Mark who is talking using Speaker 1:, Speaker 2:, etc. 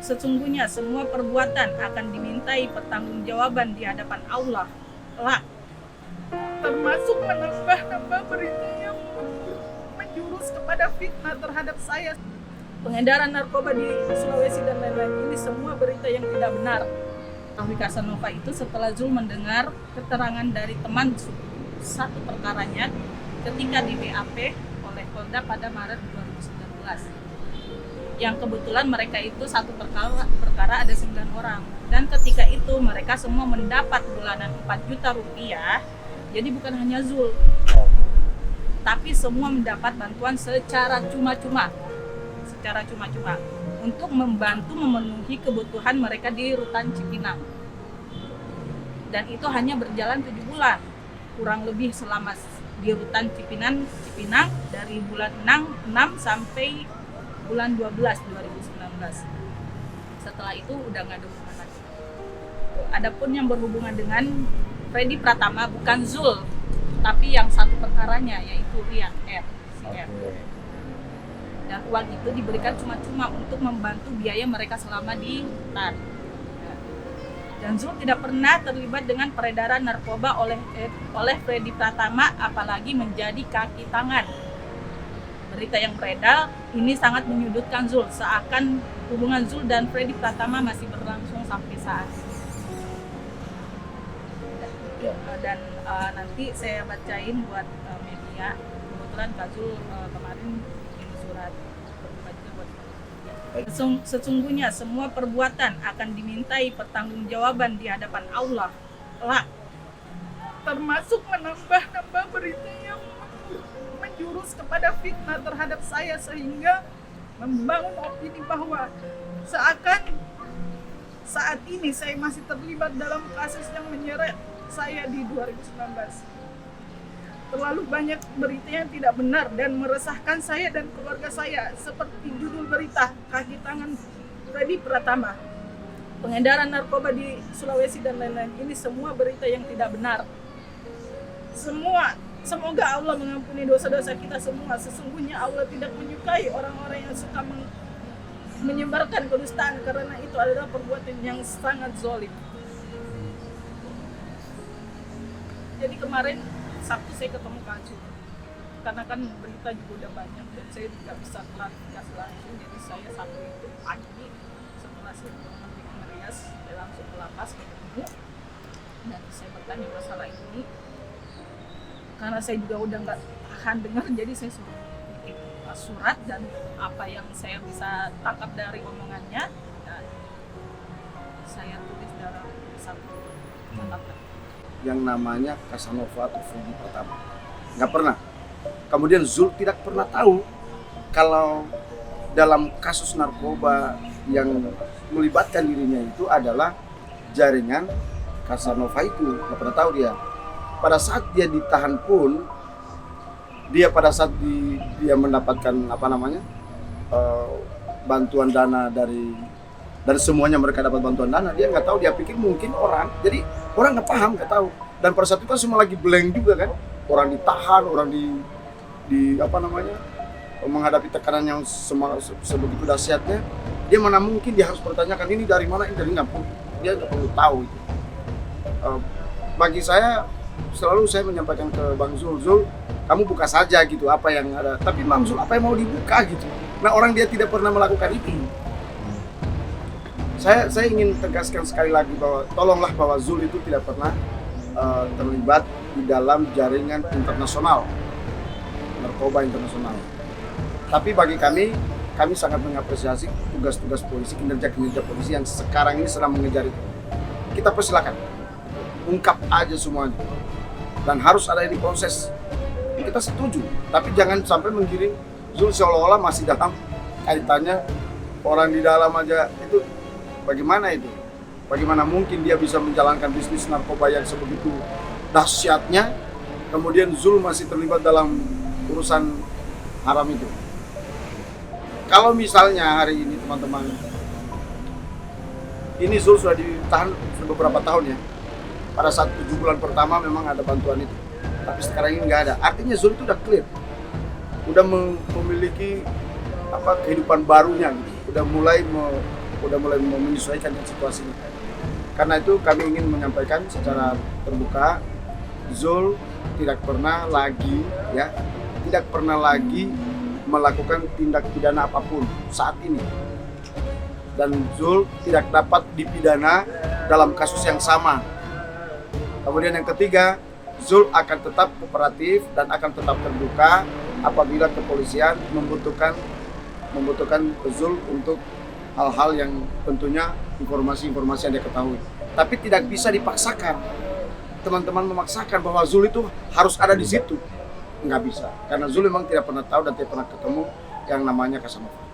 Speaker 1: Sesungguhnya semua perbuatan akan dimintai pertanggungjawaban di hadapan Allah kelak, termasuk menambah-nambah berita yang menjurus kepada fitnah terhadap saya. Pengedaran narkoba di Sulawesi dan lain-lain ini semua berita yang tidak benar. Ketahui Casanova itu setelah Zul mendengar keterangan dari teman satu perkaranya ketika di BAP oleh Polda pada Maret 2019. Yang kebetulan mereka itu satu perkara ada 9 orang. Dan ketika itu mereka semua mendapat bulanan 4 juta rupiah. Jadi bukan hanya Zul, tapi semua mendapat bantuan secara cuma-cuma untuk membantu memenuhi kebutuhan mereka di Rutan Cipinang. Dan itu hanya berjalan 7 bulan, kurang lebih selama di Rutan Cipinang dari bulan 6 sampai bulan 12 2019. Setelah itu udah nggak ada hubungan lagi. Adapun yang berhubungan dengan Freddy Pratama bukan Zul, tapi yang satu perkaranya yaitu Rian R. Dan uang itu diberikan cuma-cuma untuk membantu biaya mereka selama di hutan. Dan Zul tidak pernah terlibat dengan peredaran narkoba oleh Freddy Pratama, apalagi menjadi kaki tangan. Berita yang beredar ini sangat menyudutkan Zul, seakan hubungan Zul dan Freddy Pratama masih berlangsung sampai saat ini. Dan nanti saya bacain buat media. Kebetulan Kak Zul kemarin bikin surat terbuka juga buat media. Sesungguhnya semua perbuatan akan dimintai pertanggungjawaban di hadapan Allah kelak, termasuk menambah-nambah berita yang menjurus kepada fitnah terhadap saya sehingga membangun opini bahwa seakan saat ini saya masih terlibat dalam kasus yang menyeret saya di 2019. Terlalu banyak berita yang tidak benar dan meresahkan saya dan keluarga saya, seperti judul berita kaki tangan Freddy Pratama, pengedaran narkoba di Sulawesi dan lain-lain. Ini semua berita yang tidak benar. Semoga Allah mengampuni dosa-dosa kita semua. Sesungguhnya Allah tidak menyukai orang-orang yang suka menyebarkan kedustaan, karena itu adalah perbuatan yang sangat zalim. Jadi kemarin Sabtu saya ketemu Kak Zul, karena kan berita juga udah banyak dan saya tidak bisa klarifikasi langsung. Jadi saya Sabtu itu pagi setelah saya pulang di Merias, saya langsung ke lapas ketemu dan saya bertanya masalah ini. Karena saya juga udah nggak tahan dengar, jadi saya bikin surat dan apa yang saya bisa tangkap dari omongannya dan saya tulis dalam satu catatan.
Speaker 2: Yang namanya Casanova atau Freddy Pratama nggak pernah. Kemudian Zul tidak pernah tahu kalau dalam kasus narkoba yang melibatkan dirinya itu adalah jaringan Casanova itu. Nggak pernah tahu dia. Pada saat dia ditahan pun, dia pada saat dia mendapatkan bantuan dana dari semuanya, mereka dapat bantuan dana, dia nggak tahu, dia pikir mungkin orang, jadi orang nggak paham, nggak tahu. Dan pada saat itu kan semua lagi blank juga kan, orang ditahan, orang menghadapi tekanan yang sebegitu dahsyatnya, dia mana mungkin dia harus bertanyakan ini dari mana, ini dari dia nggak perlu tahu itu. Bagi saya selalu saya menyampaikan ke Bang Zul, kamu buka saja gitu apa yang ada. Tapi Bang Zul, apa yang mau dibuka gitu? Nah, orang dia tidak pernah melakukan itu. Saya ingin tegaskan sekali lagi bahwa tolonglah bahwa Zul itu tidak pernah terlibat di dalam jaringan internasional, narkoba internasional. Tapi bagi kami sangat mengapresiasi tugas-tugas polisi, kinerja polisi yang sekarang ini sedang mengejar itu. Kita persilakan, ungkap aja semuanya. Dan harus ada ini proses. Kita setuju, tapi jangan sampai menggiring Zul seolah-olah masih dalam kaitannya orang di dalam aja. Itu bagaimana itu? Bagaimana mungkin dia bisa menjalankan bisnis narkoba yang sebegitu dahsyatnya, kemudian Zul masih terlibat dalam urusan haram itu. Kalau misalnya hari ini teman-teman, ini Zul sudah ditahan beberapa tahun ya. Pada saat 7 bulan pertama memang ada bantuan itu, tapi sekarang ini nggak ada. Artinya Zul itu udah clear, udah memiliki kehidupan barunya gitu. Udah mulai udah mulai mau menyesuaikan dengan situasi ini. Karena itu kami ingin menyampaikan secara terbuka, Zul tidak pernah lagi melakukan tindak pidana apapun saat ini. Dan Zul tidak dapat dipidana dalam kasus yang sama. Kemudian yang ketiga, Zul akan tetap kooperatif dan akan tetap terbuka apabila kepolisian membutuhkan Zul untuk hal-hal yang tentunya informasi-informasi yang dia ketahui. Tapi tidak bisa dipaksakan. Teman-teman memaksakan bahwa Zul itu harus ada di situ. Nggak bisa. Karena Zul memang tidak pernah tahu dan tidak pernah ketemu yang namanya Casanova.